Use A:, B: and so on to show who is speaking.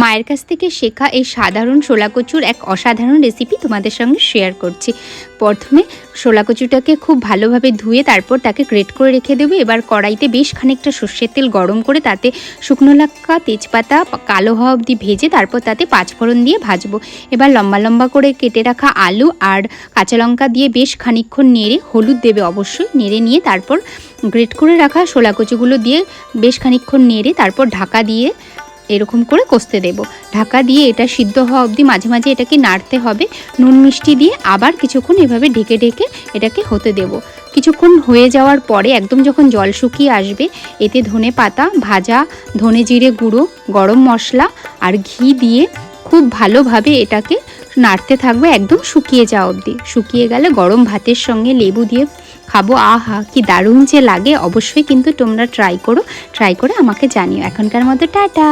A: মায়ের কাছ থেকে শেখা এই সাধারণ শোলা কচুর এক অসাধারণ রেসিপি তোমাদের সঙ্গে শেয়ার করছি। প্রথমে শোলা কচুটাকে খুব ভালোভাবে ধুয়ে তারপর তাকে গ্রেট করে রেখে দেবো। এবার কড়াইতে বেশ খানিকটা সর্ষের তেল গরম করে তাতে শুকনো লঙ্কা, তেজপাতা কালো হওয়া অবধি ভেজে তারপর তাতে পাঁচফোড়ন দিয়ে ভাজবো। এবার লম্বা লম্বা করে কেটে রাখা আলু আর কাঁচা লঙ্কা দিয়ে বেশ খানিকক্ষণ নেড়ে, হলুদ দেবে অবশ্যই, নেড়ে নিয়ে তারপর গ্রেট করে রাখা শোলা কচুগুলো দিয়ে বেশ খানিকক্ষণ নেড়ে তারপর ঢাকা দিয়ে এরকম করে কষতে দেব। ঢাকা দিয়ে এটা সিদ্ধ হওয়া অবধি মাঝে মাঝে এটাকে নাড়তে হবে। নুন মিষ্টি দিয়ে আবার কিছুক্ষণ এভাবে ঢেকে ঢেকে এটাকে হতে দেব। কিছুক্ষণ হয়ে যাওয়ার পরে একদম যখন জল শুকিয়ে আসবে, এতে ধনে পাতা ভাজা, ধনে জিরে গুঁড়ো, গরম মশলা আর ঘি দিয়ে খুব ভালোভাবে এটাকে নাড়তে থাকবে একদম শুকিয়ে যাওয়া অবধি। শুকিয়ে গেলে গরম ভাতের সঙ্গে লেবু দিয়ে খাবো। আহা, কি দারুণ যে লাগে! অবশ্যই কিন্তু তোমরা ট্রাই করে আমাকে জানিও। এখনকার মতো টাটা।